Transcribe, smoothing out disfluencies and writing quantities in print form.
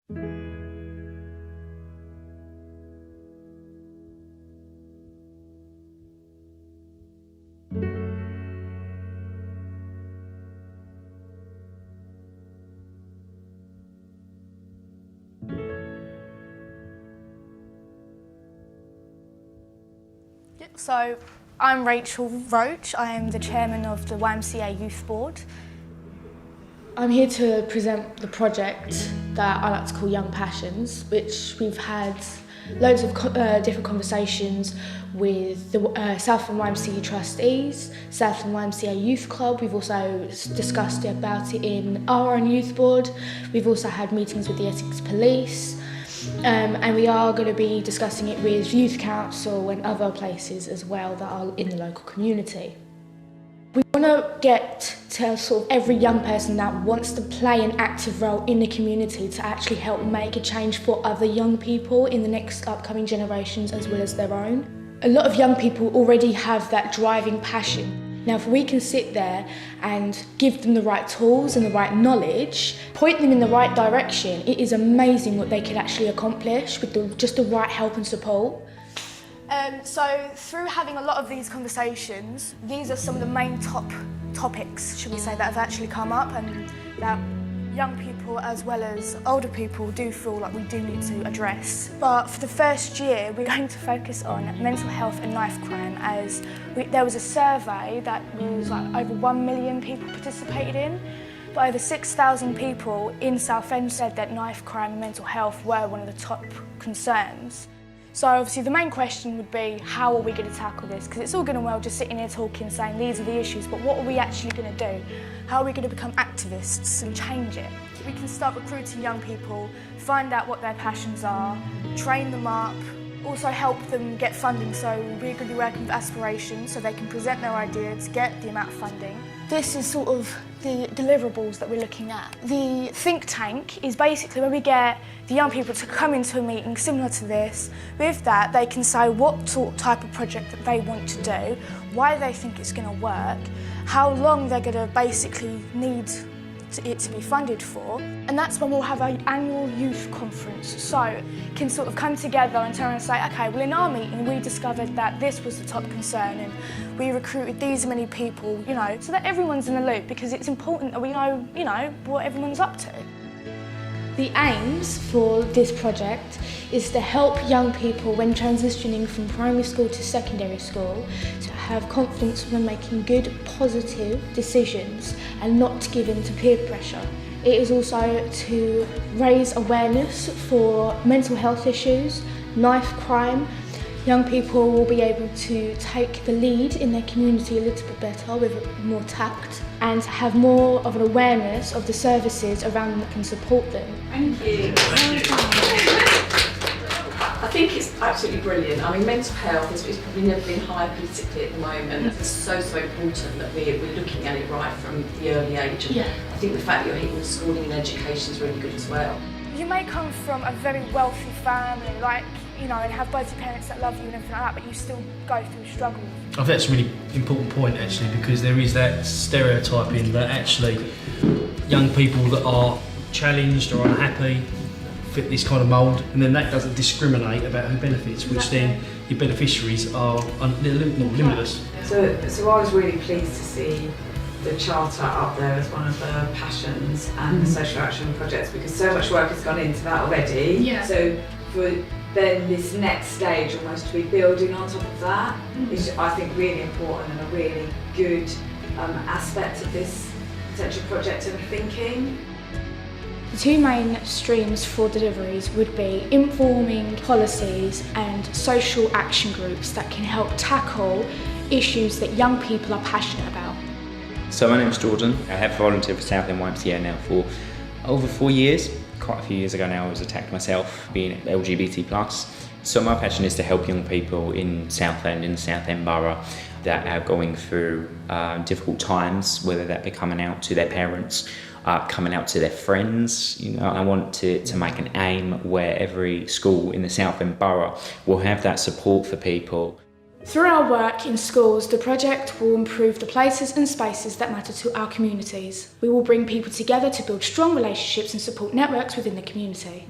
So, I'm Rachel Roach. I am the chairman of the YMCA Youth Board. I'm here to present the project that I like to call Young Passions, which we've had loads of different conversations with the Southend YMCA trustees, Southend YMCA Youth Club. We've also discussed about it in our own youth board. We've also had meetings with the Essex Police. And we are going to be discussing it with Youth Council and other places as well that are in the local community. We want to get to sort of every young person that wants to play an active role in the community to actually help make a change for other young people in the next upcoming generations as well as their own. A lot of young people already have that driving passion. Now, if we can sit there and give them the right tools and the right knowledge, point them in the right direction, it is amazing what they can actually accomplish with just the right help and support. So through having a lot of these conversations, these are some of the main topics, should we say, that have actually come up and that young people as well as older people do feel like we do need to address. But for the first year, we're going to focus on mental health and knife crime, as there was a survey that was like over 1 million people participated in, but over 6,000 people in Southend said that knife crime and mental health were one of the top concerns. So obviously the main question would be, how are we going to tackle this? Because it's all good and well just sitting here talking, saying these are the issues, but what are we actually going to do? How are we going to become activists and change it? We can start recruiting young people, find out what their passions are, train them up, also help them get funding. So we're going to be working with Aspirations so they can present their ideas, get the amount of funding. This is sort of the deliverables that we're looking at. The think tank is basically where we get the young people to come into a meeting similar to this. With that, they can say what type of project that they want to do, why they think it's going to work, how long they're going to basically need it to be funded for, and that's when we'll have an annual youth conference. So can sort of come together and turn and say, okay, well in our meeting we discovered that this was the top concern and we recruited these many people, you know, so that everyone's in the loop, because it's important that we know, you know, what everyone's up to. The aims for this project is to help young people when transitioning from primary school to secondary school to have confidence when making good, positive decisions and not to give in to peer pressure. It is also to raise awareness for mental health issues, knife crime. Young people will be able to take the lead in their community a little bit better with more tact and have more of an awareness of the services around them that can support them. Thank you. I think it's absolutely brilliant. I mean, mental health is probably never been higher politically at the moment. It's so important that we're looking at it right from the early age. And I think the fact that you're hitting the schooling and education is really good as well. You may come from a very wealthy family, like, you know, and have both your parents that love you and everything like that, but you still go through struggle. I think that's a really important point actually, because there is that stereotyping that actually young people that are challenged or unhappy fit this kind of mould, and then that doesn't discriminate about who benefits, which then your beneficiaries are limitless. So I was really pleased to see the charter up there as one of the passions and the social action projects, because so much work has gone into that already. Yeah. So for then this next stage almost to be building on top of that is, I think, really important and a really good aspect of this potential project and thinking. The two main streams for deliveries would be informing policies and social action groups that can help tackle issues that young people are passionate about. So my name's Jordan. I have volunteered for Southend YMCA now for over 4 years. Quite a few years ago now I was attacked myself, being LGBT+. So my passion is to help young people in Southend, in the Southend borough, that are going through difficult times, whether that be coming out to their parents, coming out to their friends. You know, I want to make an aim where every school in the Southend borough will have that support for people. Through our work in schools, the project will improve the places and spaces that matter to our communities. We will bring people together to build strong relationships and support networks within the community.